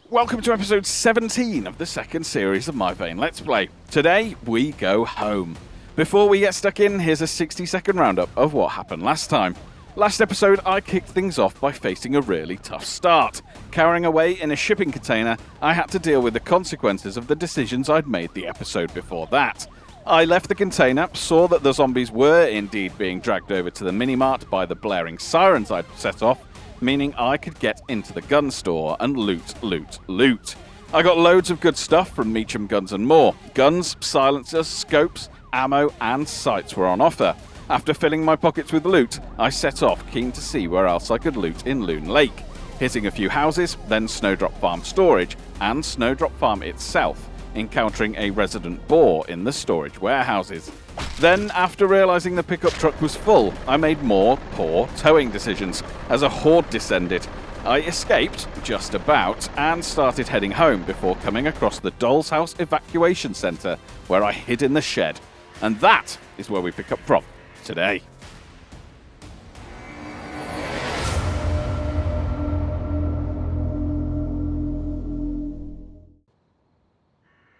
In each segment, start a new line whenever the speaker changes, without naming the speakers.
Welcome to episode 17 of the second series of My Vein Let's Play. Today, we go home. Before we get stuck in, here's a 60-second roundup of what happened last time. Last episode, I kicked things off by facing a really tough start. Cowering away in a shipping container, I had to deal with the consequences of the decisions I'd made the episode before that. I left the container, saw that the zombies were indeed being dragged over to the minimart by the blaring sirens I'd set off, meaning I could get into the gun store and loot. I got loads of good stuff from Meacham Guns and more. Guns, silencers, scopes, ammo and sights were on offer. After filling my pockets with loot, I set off keen to see where else I could loot in Loon Lake. Hitting a few houses, then Snowdrop Farm storage, and Snowdrop Farm itself, encountering a resident boar in the storage warehouses. Then, after realising the pickup truck was full, I made more poor towing decisions as a horde descended. I escaped, just about, and started heading home before coming across the Doll House Evacuation Centre, where I hid in the shed. And that is where we pick up from today.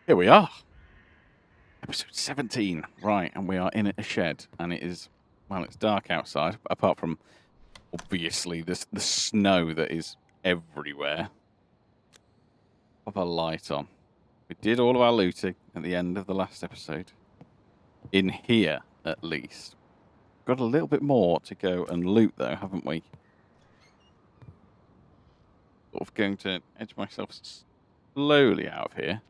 Here we are. Episode 17. Right, and we are in a shed, and it is, well, it's dark outside, apart from, obviously, the snow that is everywhere. Pop a light on. We did all of our looting at the end of the last episode. In here, at least. Got a little bit more to go and loot, though, haven't we? Sort of going to edge myself slowly out of here.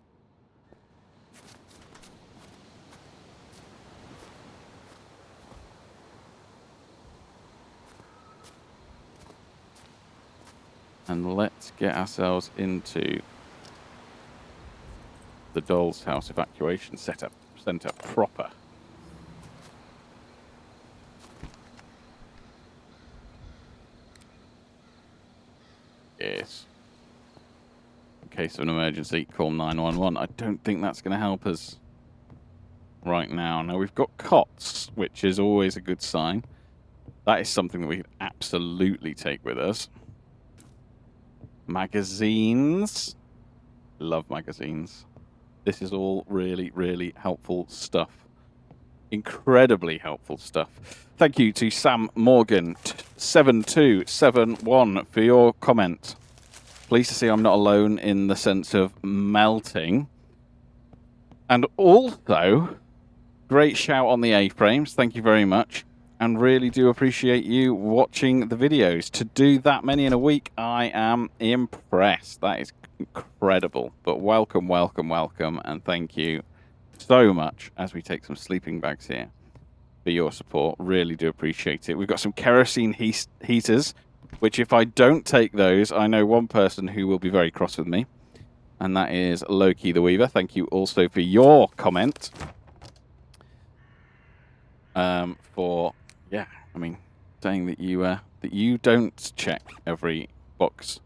And let's get ourselves into the Doll's House Evacuation Centre proper. Yes. In case of an emergency, call 911. I don't think that's going to help us right now. Now, we've got cots, which is always a good sign. That is something that we could absolutely take with us. Magazines. Love magazines. This is all really, really helpful stuff. Incredibly helpful stuff. Thank you to Sam Morgan 7271 for your comment. Pleased to see I'm not alone in the sense of melting. And also, great shout on the A-frames. Thank you very much. And really do appreciate you watching the videos. To do that many in a week, I am impressed. That is incredible. But welcome, welcome, welcome, and thank you so much as we take some sleeping bags here for your support. Really do appreciate it. We've got some kerosene heaters, which if I don't take those, I know one person who will be very cross with me, and that is Loki the Weaver. Thank you also for your comment. Saying that you don't check every box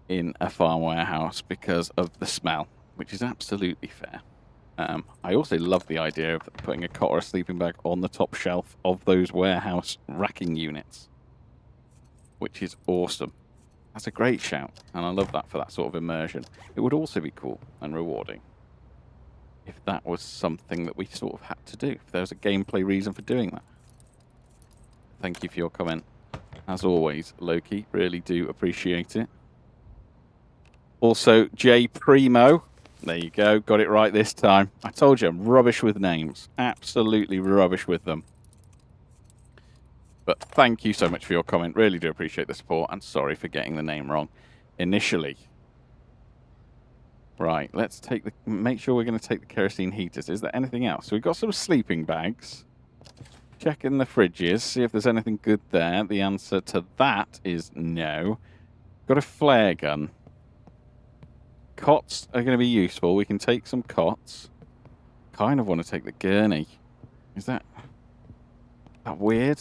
in a farm warehouse because of the smell, which is absolutely fair. I also love the idea of putting a cot or a sleeping bag on the top shelf of those warehouse racking units, which is awesome. That's a great shout, and I love that for that sort of immersion. It would also be cool and rewarding if that was something that we sort of had to do, if there was a gameplay reason for doing that. Thank you for your comment. As always, Loki, really do appreciate it. Also, J Primo. There you go, got it right this time. I told you, I'm rubbish with names. Absolutely rubbish with them. But thank you so much for your comment. Really do appreciate the support, and sorry for getting the name wrong initially. Right, let's make sure we're going to take the kerosene heaters. Is there anything else? So we've got some sleeping bags. Check in the fridges, see if there's anything good there. The answer to that is no. Got a flare gun. Cots are going to be useful. We can take some cots. Kind of want to take the gurney. Is that weird?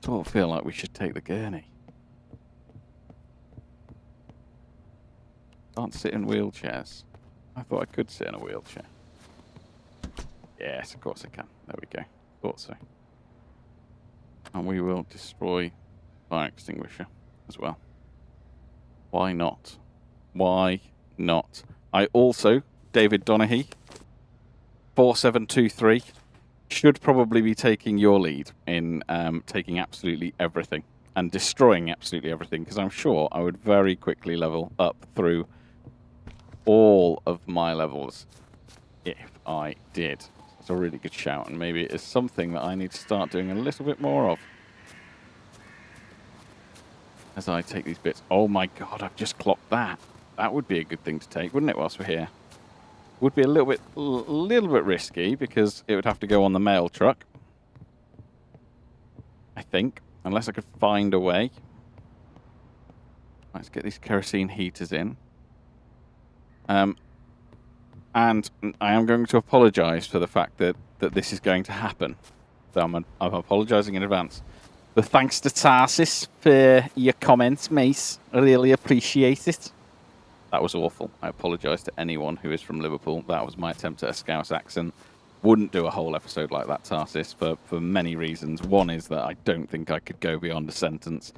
Sort of feel like we should take the gurney. Can't sit in wheelchairs. I thought I could sit in a wheelchair. Yes, of course I can. There we go. Thought so. And we will destroy fire extinguisher as well. Why not? Why not? I also, David Donaghy, 4723, should probably be taking your lead in taking absolutely everything and destroying absolutely everything, because I'm sure I would very quickly level up through all of my levels if I did. It's a really good shout, and maybe it is something that I need to start doing a little bit more of as I take these bits. Oh my god, I've just clocked that. That would be a good thing to take, wouldn't it, whilst we're here? Would be a little bit risky, because it would have to go on the mail truck, I think, unless I could find a way. Let's get these kerosene heaters in. And I am going to apologise for the fact that this is going to happen. So I'm apologising in advance. But thanks to Tarsis for your comments, mate. I really appreciate it. That was awful. I apologise to anyone who is from Liverpool. That was my attempt at a Scouse accent. Wouldn't do a whole episode like that, Tarsis, for many reasons. One is that I don't think I could go beyond a sentence.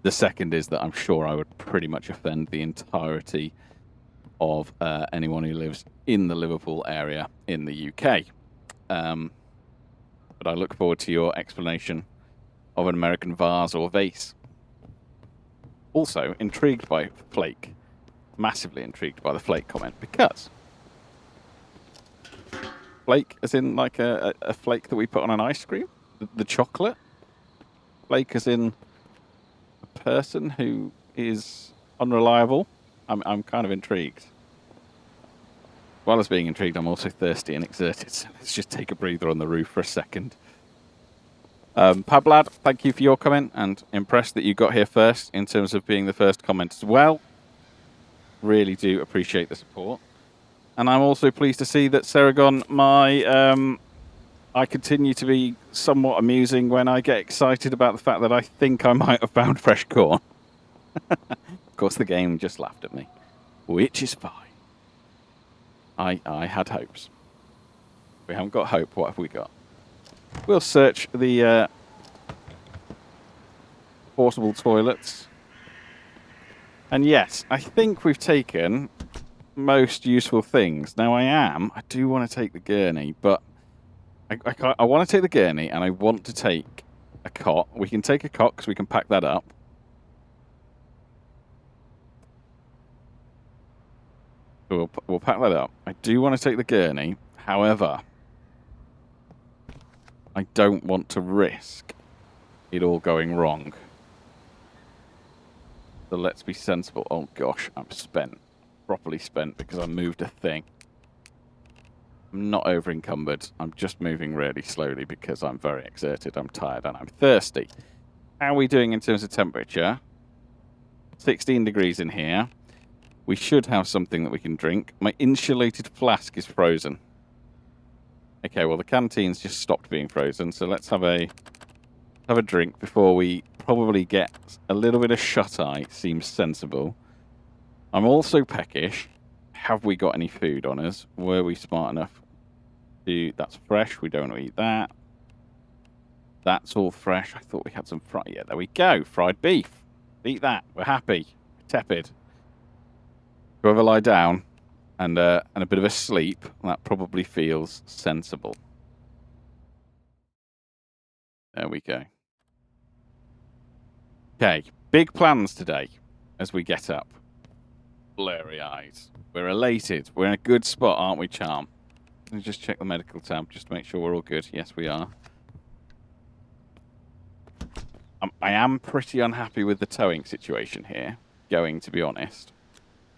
The second is that I'm sure I would pretty much offend the entirety of anyone who lives in the Liverpool area in the UK. But I look forward to your explanation of an American vase or vase. Also, intrigued by flake. Massively intrigued by the flake comment, because flake as in like a flake that we put on an ice cream? The chocolate? Flake as in a person who is unreliable? I'm kind of intrigued. As well as being intrigued, I'm also thirsty and exerted, so let's just take a breather on the roof for a second. Pablad, thank you for your comment, and impressed that you got here first in terms of being the first comment as well. Really do appreciate the support. And I'm also pleased to see that Seragon, I continue to be somewhat amusing when I get excited about the fact that I think I might have found fresh corn. Of course, the game just laughed at me, which is fine. I had hopes. We haven't got hope. What have we got? We'll search the portable toilets. And yes, I think we've taken most useful things. Now I do want to take the gurney, but I want to take the gurney, and I want to take a cot. We can take a cot because we can pack that up. So we'll pack that up. I do want to take the gurney. However, I don't want to risk it all going wrong. So let's be sensible. Oh gosh, I'm spent. Properly spent because I moved a thing. I'm not over encumbered. I'm just moving really slowly because I'm very exerted. I'm tired and I'm thirsty. How are we doing in terms of temperature? 16 degrees in here. We should have something that we can drink. My insulated flask is frozen. Okay, well the canteen's just stopped being frozen, so let's have a drink before we probably get a little bit of shut-eye. Seems sensible. I'm also peckish. Have we got any food on us? Were we smart enough to... That's fresh. We don't want to eat that. That's all fresh. I thought we had some fried... Yeah, there we go. Fried beef. Eat that. We're happy. Tepid. Whoever lie down and a bit of a sleep, that probably feels sensible. There we go. Okay, big plans today as we get up. Blurry eyes. We're elated. We're in a good spot, aren't we, Charm? Let me just check the medical tab just to make sure we're all good. Yes, we are. I am pretty unhappy with the towing situation here, to be honest.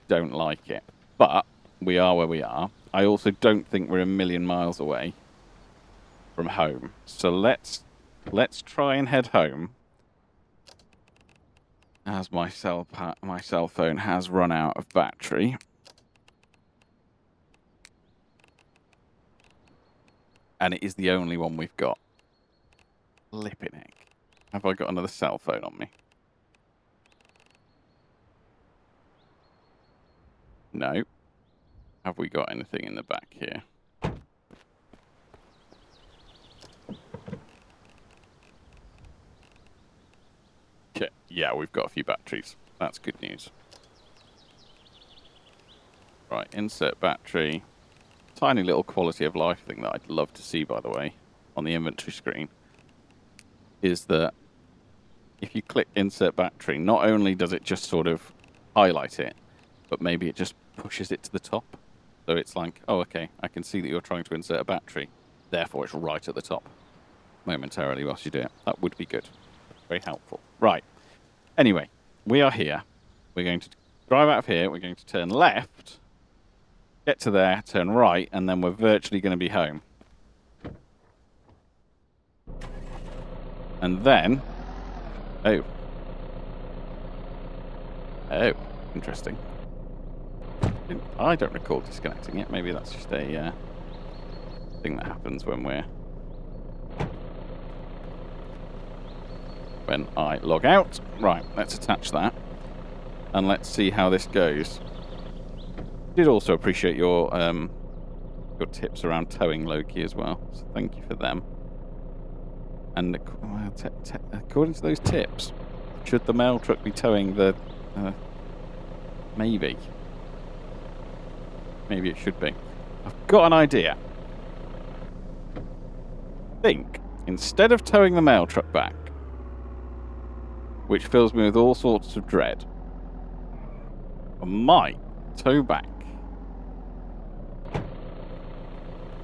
Don't like it. But we are where we are. I also don't think we're a million miles away from home. So let's try and head home. As my cell phone has run out of battery. And it is the only one we've got. Flipping heck. Have I got another cell phone on me? No. Have we got anything in the back here? Okay. Yeah, we've got a few batteries. That's good news. Right, insert battery. Tiny little quality of life thing that I'd love to see, by the way, on the inventory screen, is that if you click insert battery, not only does it just sort of highlight it, but maybe it just pushes it to the top. So it's like, oh, okay, I can see that you're trying to insert a battery. Therefore, it's right at the top momentarily whilst you do it. That would be good. Very helpful. Right. Anyway, we are here. We're going to drive out of here. We're going to turn left, get to there, turn right, and then we're virtually going to be home. And then... Oh. Oh, interesting. I don't recall disconnecting it. Maybe that's just a thing that happens when I log out. Right, let's attach that. And let's see how this goes. Did also appreciate your tips around towing, Loki, as well. So thank you for them. And according to those tips, should the mail truck be towing the... maybe. Maybe it should be. I've got an idea. I think, instead of towing the mail truck back, which fills me with all sorts of dread, I might tow back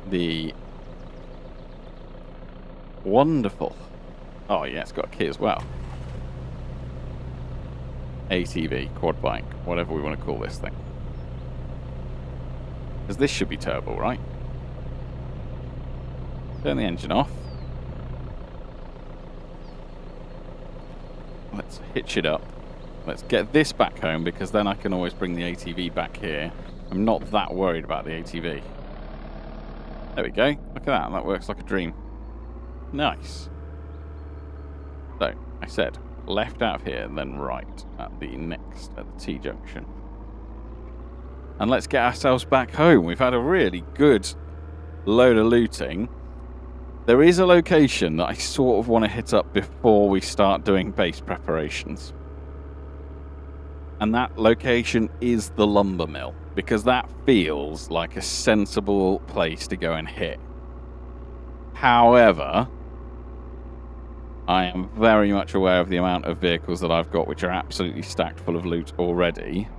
the wonderful... Oh yeah, it's got a key as well. ATV, quad bike, whatever we want to call this thing. Because this should be towable, right? Turn the engine off. Let's hitch it up. Let's get this back home, because then I can always bring the ATV back here. I'm not that worried about the ATV. There we go. Look at that. That works like a dream. Nice. So, I said left out of here and then right at the T-junction. And let's get ourselves back home. We've had a really good load of looting. There is a location that I sort of want to hit up before we start doing base preparations. And that location is the lumber mill, because that feels like a sensible place to go and hit. However, I am very much aware of the amount of vehicles that I've got, which are absolutely stacked full of loot already.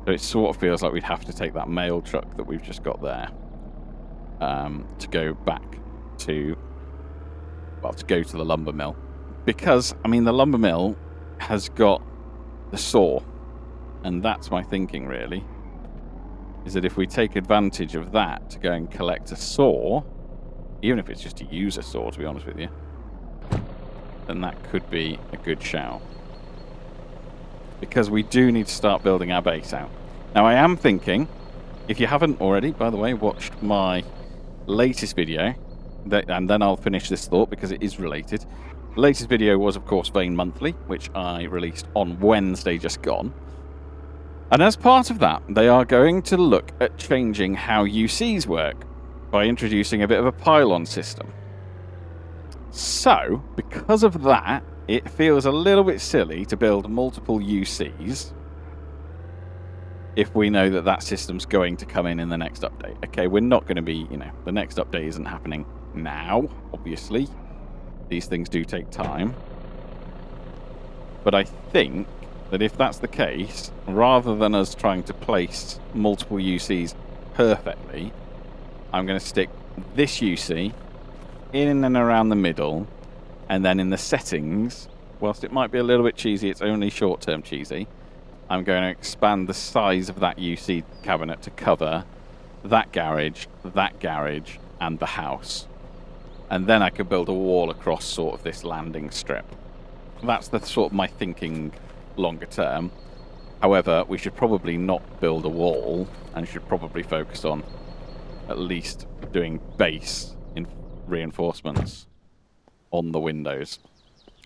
So it sort of feels like we'd have to take that mail truck that we've just got there to go back to, well, to go to the lumber mill. Because, I mean, the lumber mill has got the saw. And that's my thinking, really, is that if we take advantage of that to go and collect a saw, even if it's just to use a saw, to be honest with you, then that could be a good shout. Because we do need to start building our base out. Now, I am thinking, if you haven't already, by the way, watched my latest video, and then I'll finish this thought because it is related. The latest video was, of course, Vane Monthly, which I released on Wednesday just gone. And as part of that, they are going to look at changing how UCs work by introducing a bit of a pylon system. So, because of that, it feels a little bit silly to build multiple UCs if we know that that system's going to come in the next update. Okay, we're not going to be, the next update isn't happening now, obviously. These things do take time. But I think that if that's the case, rather than us trying to place multiple UCs perfectly, I'm going to stick this UC in and around the middle, and then in the settings, whilst it might be a little bit cheesy, it's only short-term cheesy, I'm going to expand the size of that UC cabinet to cover that garage, and the house. And then I could build a wall across sort of this landing strip. That's the sort of my thinking longer term. However, we should probably not build a wall, and should probably focus on at least doing base in reinforcements on the windows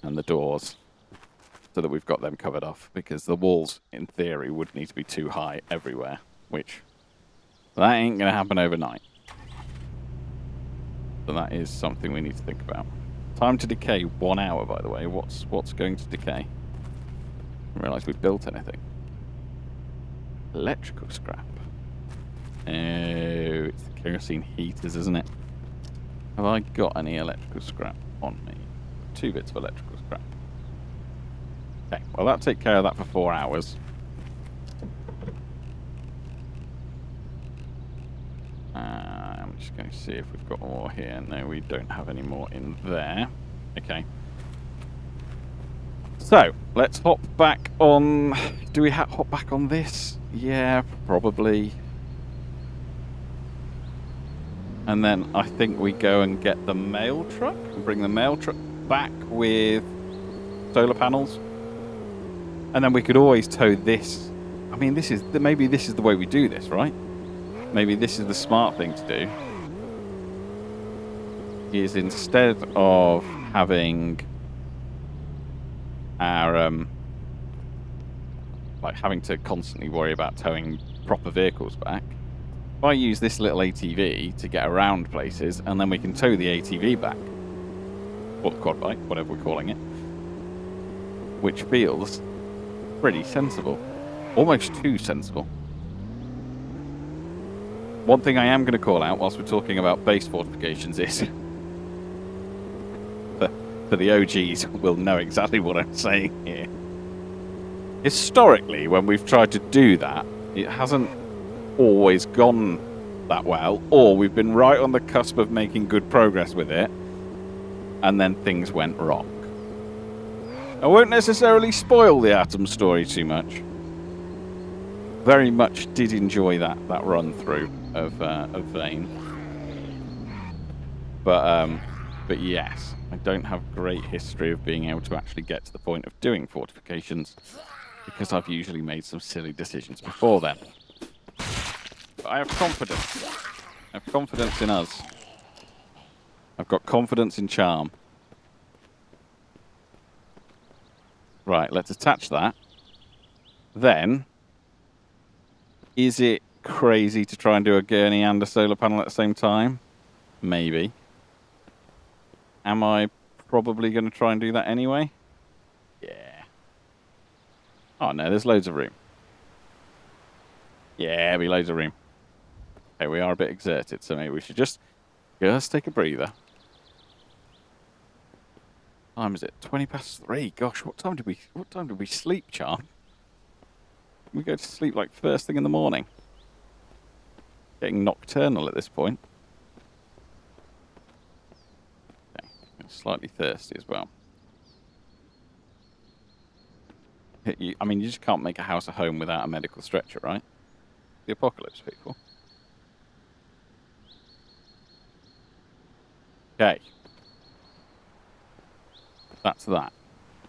and the doors, so that we've got them covered off, because the walls, in theory, would need to be too high everywhere, which that ain't going to happen overnight. So that is something we need to think about. Time to decay 1 hour, by the way. What's going to decay? I didn't realise we built anything. Electrical scrap. Oh, it's the kerosene heaters, isn't it? Have I got any electrical scrap on me? 2 bits of electrical scrap. Okay, well, that'll take care of that for 4 hours. I'm just going to see if we've got more here. No, we don't have any more in there. Okay. So, let's hop back on... Do we hop back on this? Yeah, probably. And then I think we go and get the mail truck and bring the mail truck back with solar panels. And then we could always tow this. I mean, maybe this is the way we do this, right? Maybe this is the smart thing to do. Is instead of having our like having to constantly worry about towing proper vehicles back, if I use this little ATV to get around places, and then we can tow the ATV back, or the quad bike, whatever we're calling it, which feels pretty sensible, almost too sensible. One thing I am going to call out whilst we're talking about base fortifications is for the OGs will know exactly what I'm saying here. Historically, when we've tried to do that, it hasn't always gone that well, or we've been right on the cusp of making good progress with it, and then things went wrong. I won't necessarily spoil the Atom story too much. Very much did enjoy that run through of Vane, but yes, I don't have great history of being able to actually get to the point of doing fortifications, because I've usually made some silly decisions before then. But I have confidence. I have confidence in us. I've got confidence in charm. Right, let's attach that. Then, is it crazy to try and do a gurney and a solar panel at the same time? Maybe. Am I probably going to try and do that anyway? Yeah. Oh no, there's loads of room. Yeah, there'll be loads of room. Okay, we are a bit exerted, so maybe we should just take a breather. What time is it? 3:20. Gosh, what time did we sleep, Charm? We go to sleep like first thing in the morning. Getting nocturnal at this point. Okay, I'm slightly thirsty as well. I mean, you just can't make a house a home without a medical stretcher, right? The apocalypse, people. Okay. That's that.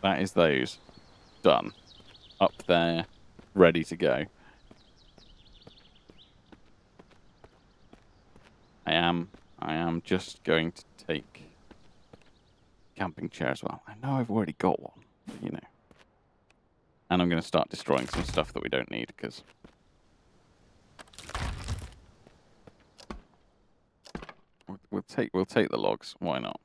That is those. Done. Up there. Ready to go. I am just going to take camping chair as well. I know I've already got one, but you know. And I'm going to start destroying some stuff that we don't need, because we'll take the logs. Why not?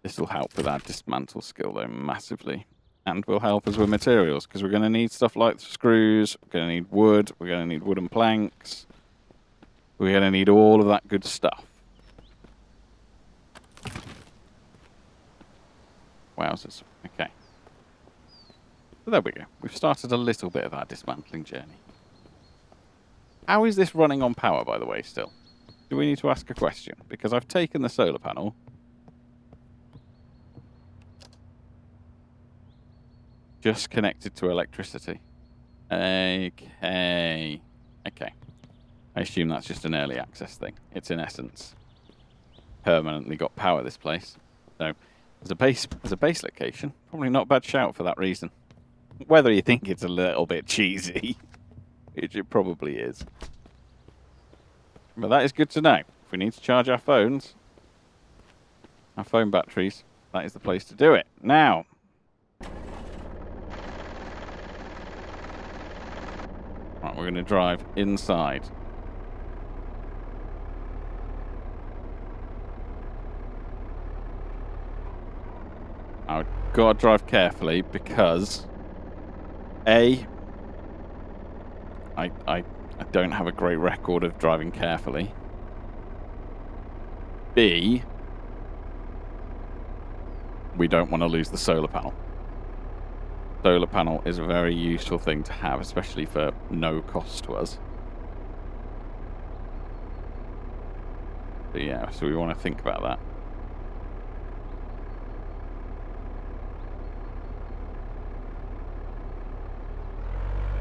This will help with our dismantle skill, though, massively. And will help us with materials, because we're going to need stuff like screws, we're going to need wood, we're going to need wooden planks. We're going to need all of that good stuff. Wowzers. Okay. So there we go. We've started a little bit of our dismantling journey. How is this running on power, by the way, still? Do we need to ask a question? Because I've taken the solar panel. Just connected to electricity. Okay. Okay. I assume that's just an early access thing. It's in essence permanently got power, this place. So as a base location, probably not a bad shout for that reason. Whether you think it's a little bit cheesy, which it probably is. But that is good to know. If we need to charge our phones, our phone batteries, that is the place to do it. Now, right, we're going to drive inside. I've got to drive carefully because I don't have a great record of driving carefully. B, we don't want to lose the solar panel. Solar panel is a very useful thing to have, especially for no cost to us. So yeah, so we want to think about that.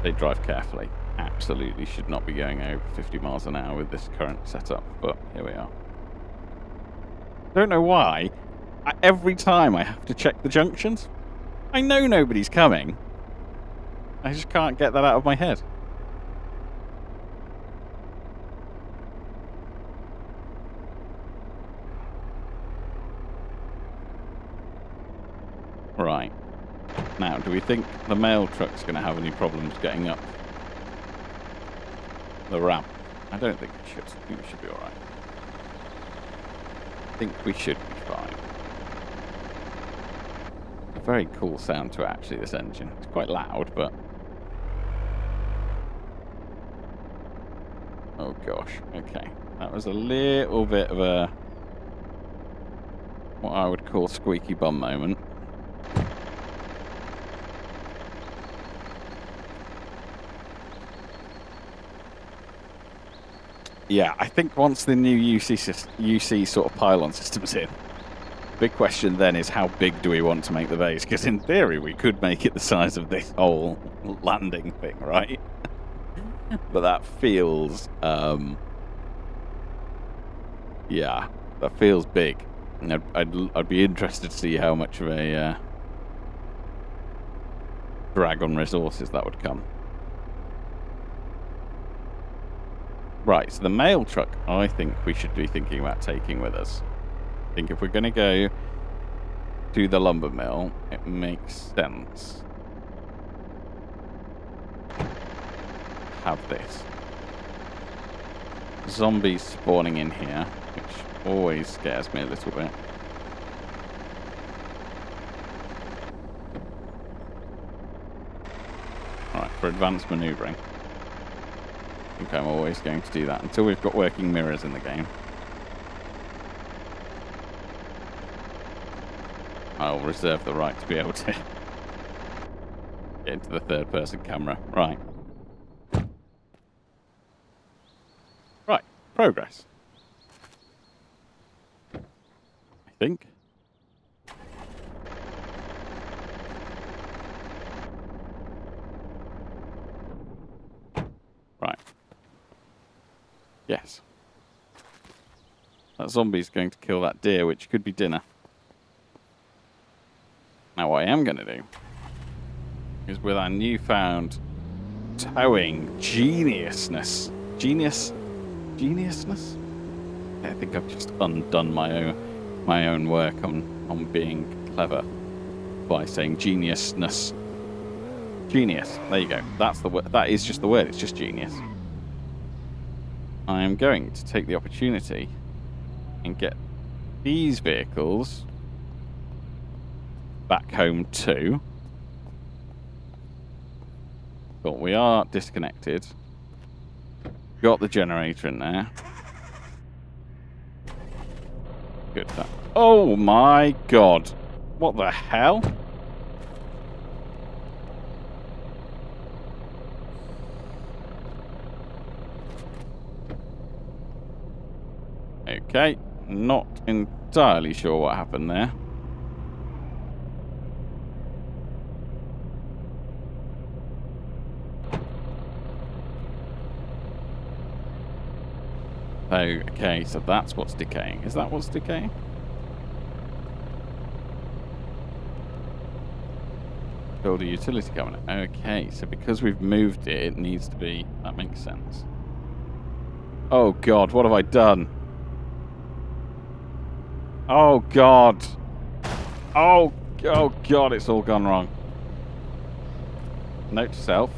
They drive carefully. Absolutely should not be going over 50 miles an hour with this current setup, but here we are. Don't know why. Every time I have to check the junctions. I know nobody's coming. I just can't get that out of my head. Right. Now, do we think the mail truck's going to have any problems getting up the ramp? I don't think it should. I think we should be alright. I think we should be fine. A very cool sound to it, actually, this engine. It's quite loud, but... Oh gosh, okay. That was a little bit of a... what I would call squeaky bum moment. Yeah, I think once the new UC sort of pylon system's in, big question then is how big do we want to make the base? Because in theory we could make it the size of this whole landing thing, right? But that feels, yeah, that feels big. And I'd be interested to see how much of a drag on resources that would come. Right, so the mail truck, I think we should be thinking about taking with us. I think if we're going to go to the lumber mill, it makes sense to have this. Zombies spawning in here, which always scares me a little bit. Alright, for advanced manoeuvring. I think I'm always going to do that until we've got working mirrors in the game. I'll reserve the right to be able to get into the third person camera. Right. Right, progress. I think. Right. Yes. That zombie's going to kill that deer, which could be dinner. Now what I am going to do is with our newfound towing geniusness. Geniusness? I think I've just undone my own work on being clever by saying geniusness. Genius. There you go. That's the word. That is just the word. It's just genius. I am going to take the opportunity and get these vehicles back home too. But we are disconnected. Got the generator in there. Good. Oh my god. What the hell? Okay, not entirely sure what happened there. Okay, so that's what's decaying. Is that what's decaying? Build a utility cabinet. Okay, so because we've moved it, it needs to be... That makes sense. Oh god, what have I done? Oh god. Oh god, it's all gone wrong. Note to self.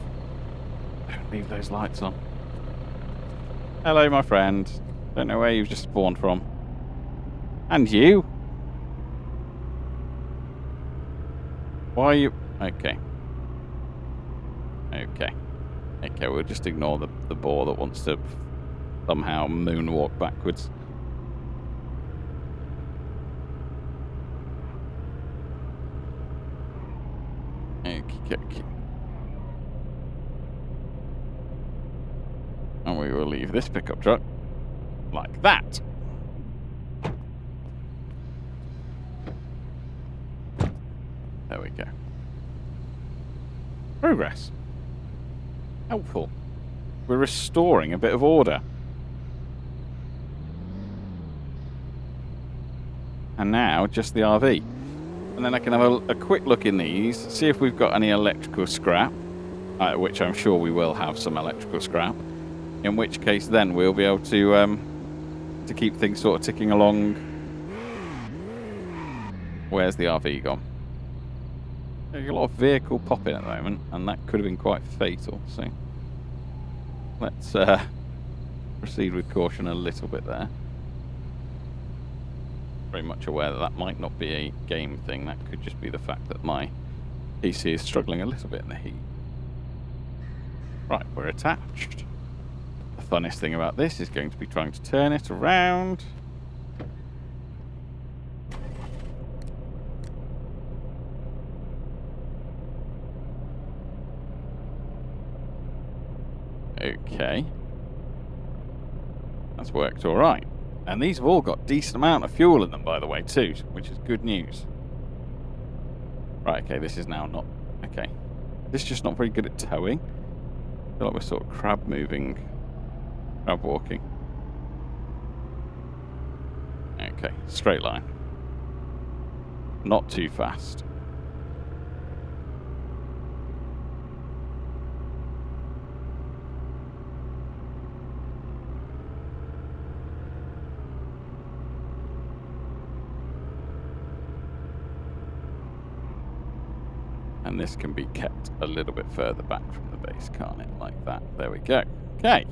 Don't leave those lights on. Hello, my friend. Don't know where you've just spawned from. And you? Why are you... Okay. Okay. Okay, we'll just ignore the boar that wants to somehow moonwalk backwards. Okay. And we will leave this pickup truck like that. There we go. Progress. Helpful. We're restoring a bit of order. And now, just the RV. And then I can have a quick look in these, see if we've got any electrical scrap, which I'm sure we will have some electrical scrap. In which case, then we'll be able to keep things sort of ticking along. Where's the RV gone? There's a lot of vehicle popping at the moment, and that could have been quite fatal. So let's proceed with caution a little bit there. Very much aware that that might not be a game thing. That could just be the fact that my PC is struggling a little bit in the heat. Right, we're attached. The funnest thing about this is going to be trying to turn it around. Okay. That's worked all right. And these have all got decent amount of fuel in them, by the way, too, which is good news. Right, okay, this is now not... Okay. This is just not very good at towing. I feel like we're sort of crab walking. Okay, straight line. Not too fast. And this can be kept a little bit further back from the base, can't it? Like that. There we go. Okay.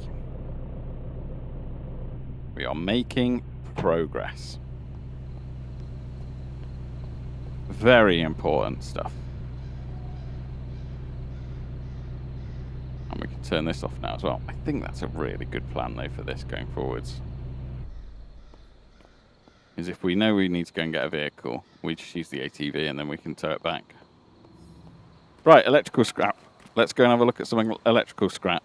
We are making progress. Very important stuff. And we can turn this off now as well. I think that's a really good plan, though, for this going forwards. Is if we know we need to go and get a vehicle, we just use the ATV and then we can tow it back. Right, electrical scrap. Let's go and have a look at some electrical scrap.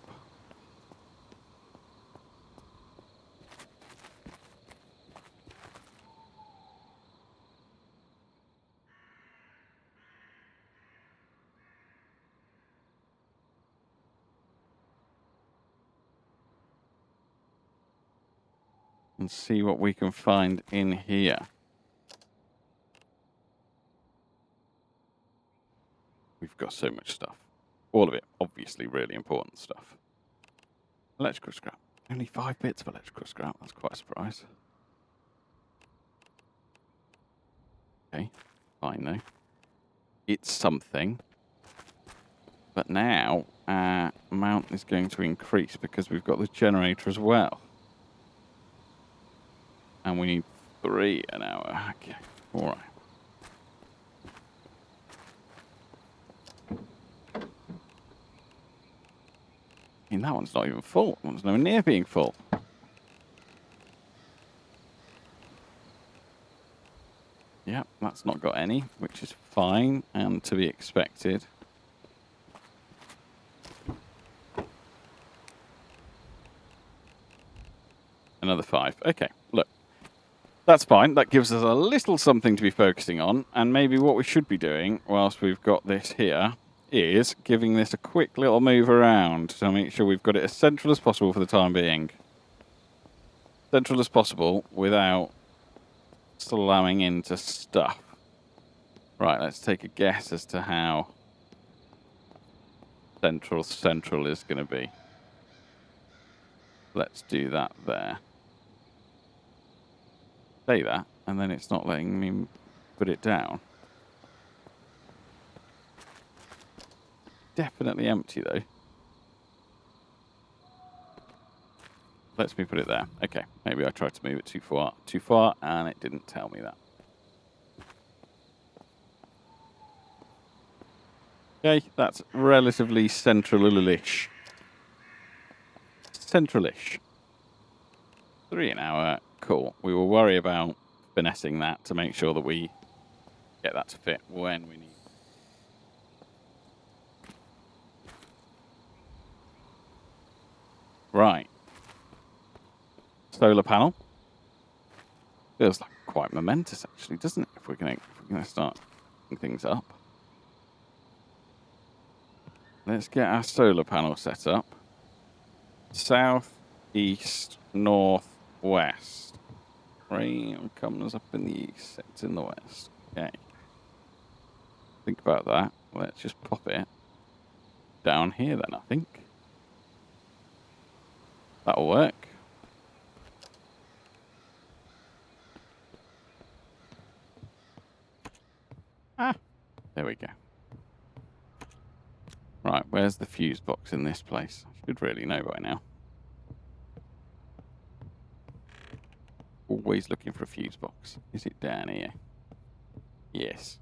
And see what we can find in here. We've got so much stuff. All of it, obviously, really important stuff. Electrical scrap. Only 5 bits of electrical scrap. That's quite a surprise. Okay, fine though. It's something. But now our amount is going to increase because we've got the generator as well. And we need 3 an hour. Okay, all right. I mean, that one's not even full. That one's nowhere near being full. Yep, that's not got any, which is fine and to be expected. Another 5. Okay, look. That's fine. That gives us a little something to be focusing on. And maybe what we should be doing whilst we've got this here is giving this a quick little move around to make sure we've got it as central as possible for the time being. Central as possible without slamming into stuff. Right, let's take a guess as to how central is going to be. Let's do that there. Say that, and then it's not letting me put it down. Definitely empty, though. Lets me put it there. Okay, maybe I tried to move it too far, and it didn't tell me that. Okay, that's relatively central-ish. Central-ish. 3 an hour. Cool. We will worry about finessing that to make sure that we get that to fit when we need. Right. Solar panel. Feels like quite momentous, actually, doesn't it? If we're gonna start picking things up. Let's get our solar panel set up. South, east, north, west. Rain comes up in the east, sets in the west. Okay. Think about that. Let's just pop it down here then, I think. That'll work. Ah, there we go. Right, where's the fuse box in this place? I should really know by now. Always looking for a fuse box. Is it down here? Yes.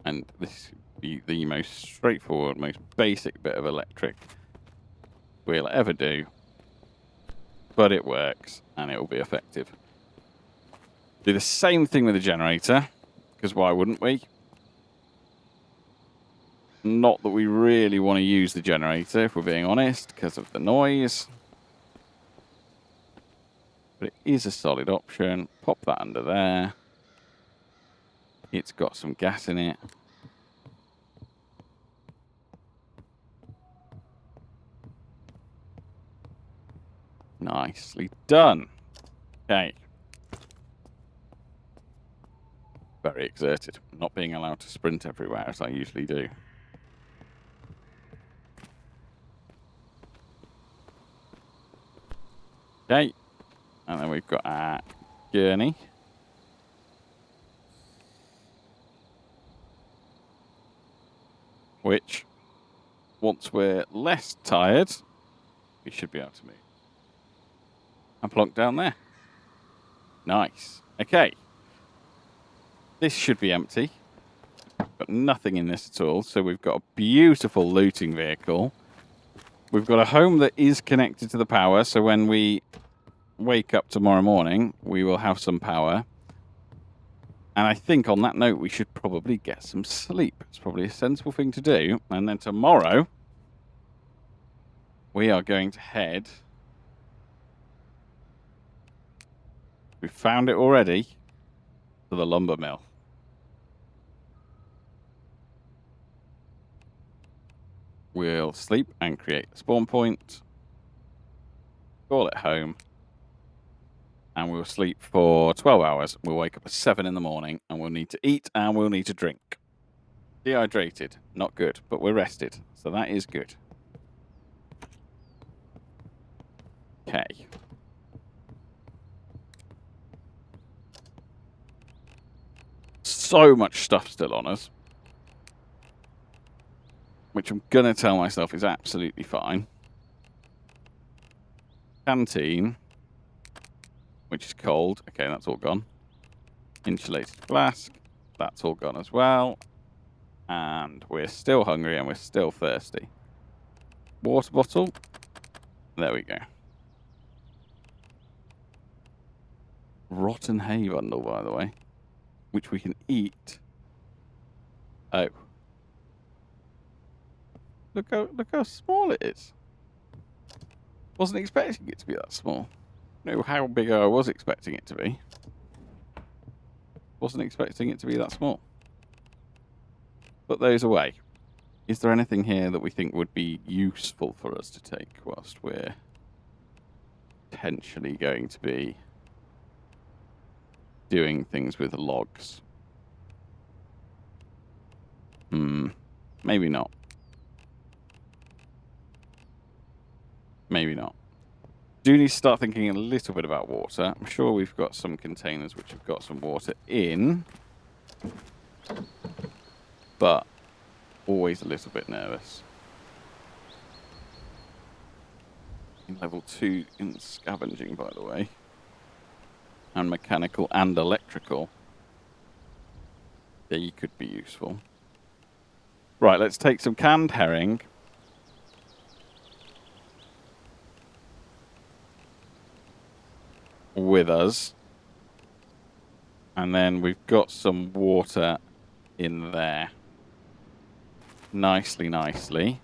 And this is the most straightforward, most basic bit of electric we'll ever do. But it works, and it will be effective. Do the same thing with the generator, because why wouldn't we? Not that we really want to use the generator, if we're being honest, because of the noise. But it is a solid option. Pop that under there. It's got some gas in it. Nicely done. Okay. Very exerted. Not being allowed to sprint everywhere as I usually do. Okay. And then we've got our gurney. Which, once we're less tired, we should be able to move. And plonk down there. Nice. Okay. This should be empty. Got nothing in this at all. So we've got a beautiful looting vehicle. We've got a home that is connected to the power. So when we wake up tomorrow morning, we will have some power. And I think on that note, we should probably get some sleep. It's probably a sensible thing to do. And then tomorrow, we are going to head... We found it already. To the lumber mill. We'll sleep and create a spawn point. Call it home. And we'll sleep for 12 hours. We'll wake up at 7 in the morning and we'll need to eat and we'll need to drink. Dehydrated. Not good, but we're rested. So that is good. Okay. So much stuff still on us. Which I'm going to tell myself is absolutely fine. Canteen. Which is cold. Okay, that's all gone. Insulated flask. That's all gone as well. And we're still hungry and we're still thirsty. Water bottle. There we go. Rotten hay bundle, by the way. Which we can eat. Oh. Look how small it is. Wasn't expecting it to be that small. No, how big I was expecting it to be. Wasn't expecting it to be that small. Put those away. Is there anything here that we think would be useful for us to take whilst we're potentially going to be doing things with logs? Maybe not. Maybe not. Do need to start thinking a little bit about water. I'm sure we've got some containers which have got some water in. But always a little bit nervous. In level 2 in scavenging, by the way. And mechanical and electrical. They could be useful. Right, let's take some canned herring. With us. And then we've got some water in there. Nicely, nicely.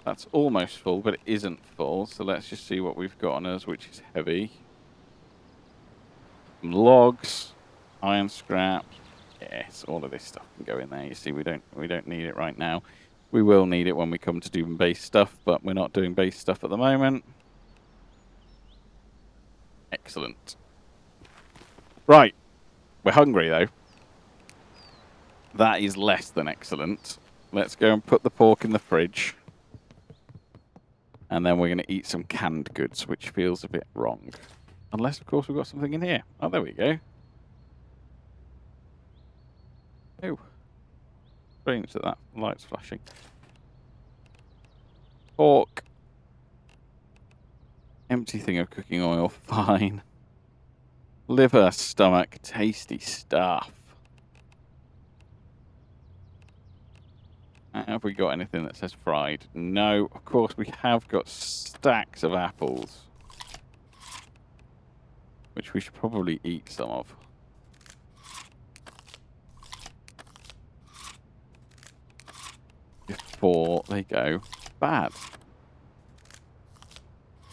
That's almost full, but it isn't full. So let's just see what we've got on us, which is heavy. Some logs, iron scrap. Yes, all of this stuff can go in there. You see, we don't need it right now. We will need it when we come to do base stuff, but we're not doing base stuff at the moment. Excellent. Right. We're hungry, though. That is less than excellent. Let's go and put the pork in the fridge. And then we're going to eat some canned goods, which feels a bit wrong. Unless, of course, we've got something in here. Oh, there we go. Oh. Strange that light's flashing. Pork. Empty thing of cooking oil. Fine. Liver, stomach. Tasty stuff. Have we got anything that says fried? No. Of course, we have got stacks of apples. Which we should probably eat some of. Before they go bad.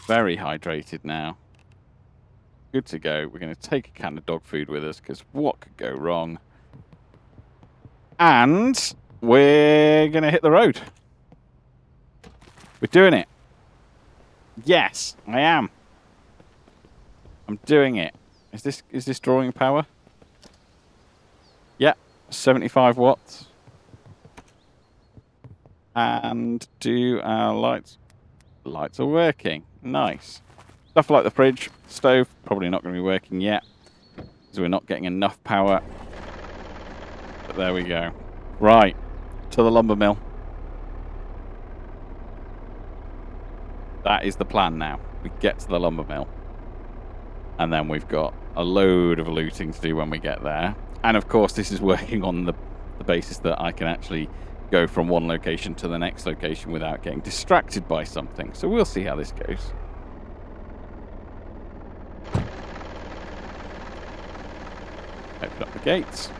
Very hydrated now. Good to go. We're going to take a can of dog food with us, because what could go wrong? And we're going to hit the road. We're doing it. Yes, I am. I'm doing it. Is this drawing power? Yeah, 75 watts. And do our lights. Lights are working. Nice. Stuff like the fridge, stove, probably not going to be working yet, because we're not getting enough power. But there we go. Right, to the lumber mill. That is the plan now. We get to the lumber mill. And then we've got a load of looting to do when we get there. And of course, this is working on the basis that I can actually go from one location to the next location without getting distracted by something. So we'll see how this goes. Open up the gates.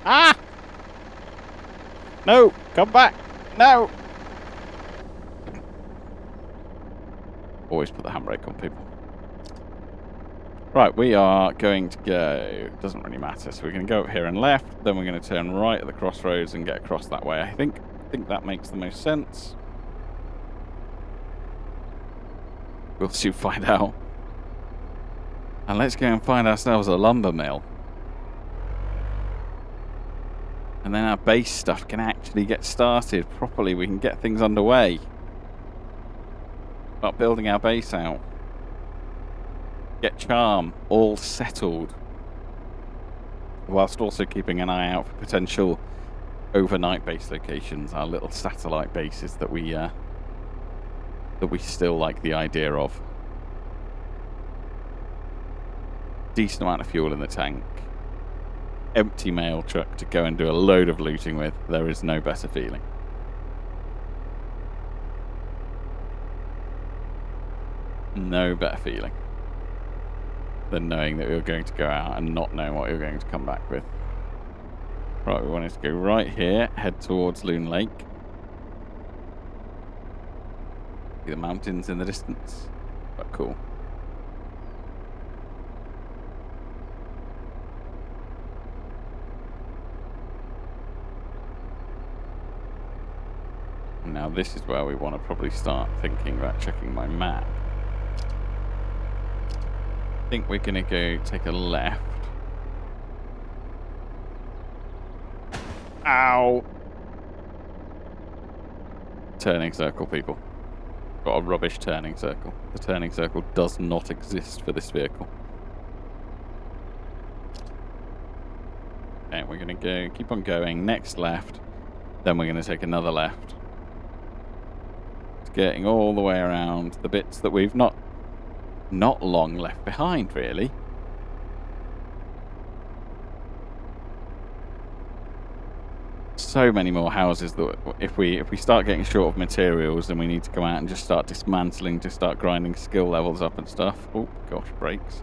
Ah! No! Come back! No! Always put the handbrake on, people. Right, we are going to go... Doesn't really matter. So we're going to go up here and left. Then we're going to turn right at the crossroads and get across that way. I think that makes the most sense. We'll soon find out. And let's go and find ourselves a lumber mill. And then our base stuff can actually get started properly. We can get things underway. Start building our base out. Get charm all settled. Whilst also keeping an eye out for potential overnight base locations. Our little satellite bases that we still like the idea of. Decent amount of fuel in the tank. Empty mail truck to go and do a load of looting with. There is no better feeling. No better feeling than knowing that you're going to go out and not knowing what you're going to come back with. Right, we wanted to go right here, head towards Loon Lake. See the mountains in the distance. But cool. Now this is where we want to probably start thinking about checking my map. I think we're going to go take a left. Ow! Turning circle, people. Got a rubbish turning circle. The turning circle does not exist for this vehicle. Okay, we're going to keep on going. Next left. Then we're going to take another left. It's getting all the way around the bits that we've not long left behind, really. So many more houses that if we start getting short of materials, then we need to go out and just start dismantling, to start grinding skill levels up and stuff. Oh gosh, brakes.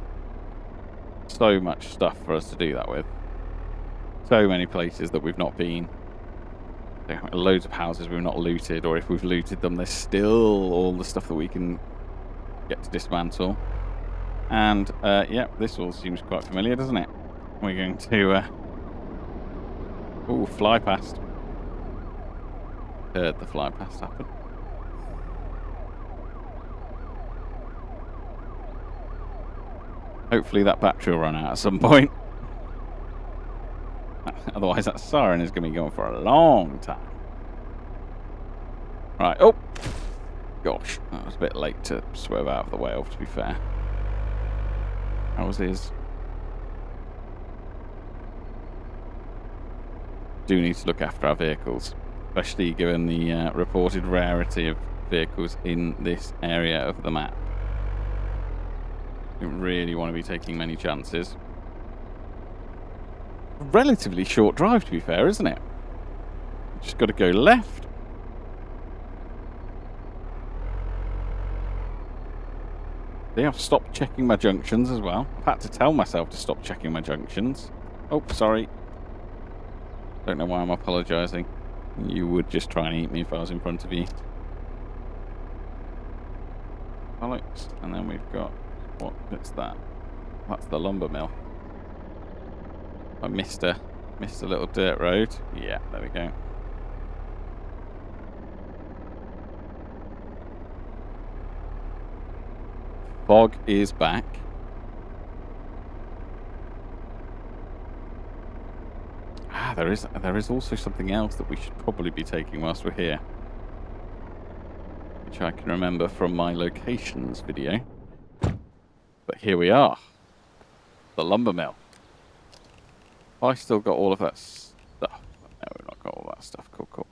So much stuff for us to do that with. So many places that we've not been. Loads of houses we've not looted, or if we've looted them, there's still all the stuff that we can get to dismantle. And yeah, this all seems quite familiar, doesn't it? We're going to ooh, fly past. Heard the fly past happen. Hopefully that battery will run out at some point. Otherwise that siren is going to be going for a long time. Right, oh! Gosh, that was a bit late to swerve out of the way, to be fair. How was his? Do need to look after our vehicles, especially given the reported rarity of vehicles in this area of the map. Don't really want to be taking many chances. Relatively short drive, to be fair, isn't it? Just got to go left. See, I've stopped checking my junctions as well. I've had to tell myself to stop checking my junctions. Oh, sorry. Don't know why I'm apologising. You would just try and eat me if I was in front of you. Alex, and then we've got... What's that? That's the lumber mill. I missed a little dirt road. Yeah, there we go. Fog is back. Ah, there is also something else that we should probably be taking whilst we're here, which I can remember from my locations video. But here we are. The lumber mill. I still got all of that stuff. No, we've not got all that stuff. Cool.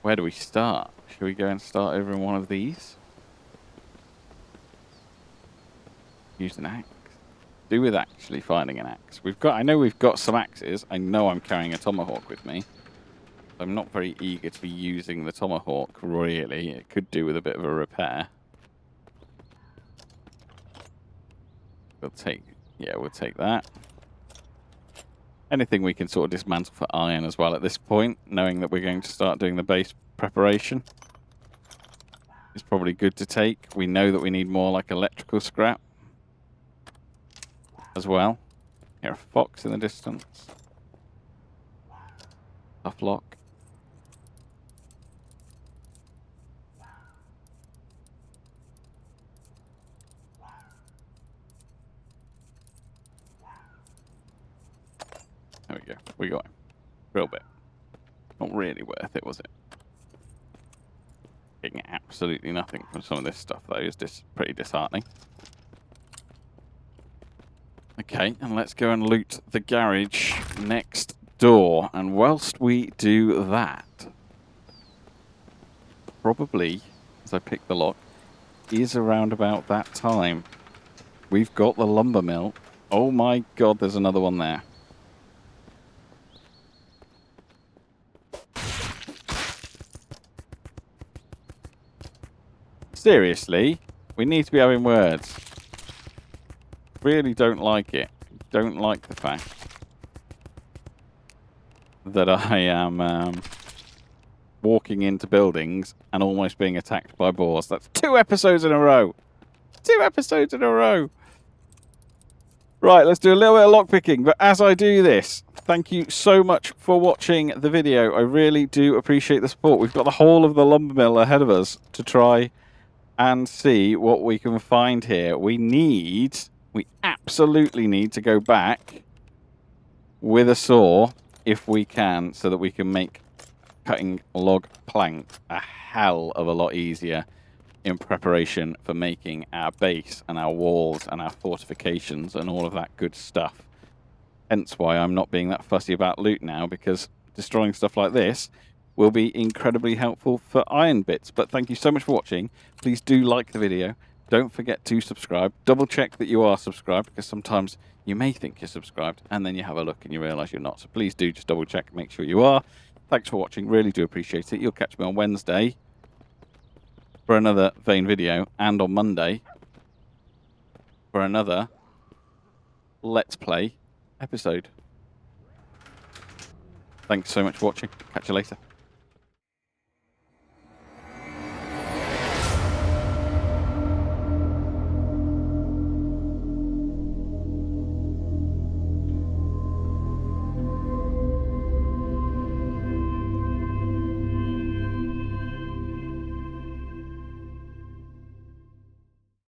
Where do we start? Should we go and start over in one of these? Use an axe. Do with actually finding an axe. I know we've got some axes. I know I'm carrying a tomahawk with me. I'm not very eager to be using the tomahawk, really. It could do with a bit of a repair. We'll take that. Anything we can sort of dismantle for iron as well at this point, knowing that we're going to start doing the base preparation, is probably good to take. We know that we need more like electrical scrap as well. Hear a fox in the distance. Tough lock. There we go. We got him. Real bit. Not really worth it, was it? Getting absolutely nothing from some of this stuff, though, is pretty disheartening. Okay, and let's go and loot the garage next door. And whilst we do that, probably, as I pick the lock, is around about that time. We've got the lumber mill. Oh my god, there's another one there. Seriously, we need to be having words. Really don't like it. Don't like the fact that I am walking into buildings and almost being attacked by boars. That's 2 episodes in a row. 2 episodes in a row. Right, let's do a little bit of lockpicking. But as I do this, thank you so much for watching the video. I really do appreciate the support. We've got the whole of the lumber mill ahead of us to try and see what we can find here. We absolutely need to go back with a saw if we can, so that we can make cutting log plank a hell of a lot easier in preparation for making our base and our walls and our fortifications and all of that good stuff. Hence why I'm not being that fussy about loot now, because destroying stuff like this will be incredibly helpful for iron bits. But thank you so much for watching. Please do like the video. Don't forget to subscribe. Double check that you are subscribed, because sometimes you may think you're subscribed and then you have a look and you realise you're not. So please do just double check and make sure you are. Thanks for watching. Really do appreciate it. You'll catch me on Wednesday for another Vane video, and on Monday for another Let's Play episode. Thanks so much for watching. Catch you later.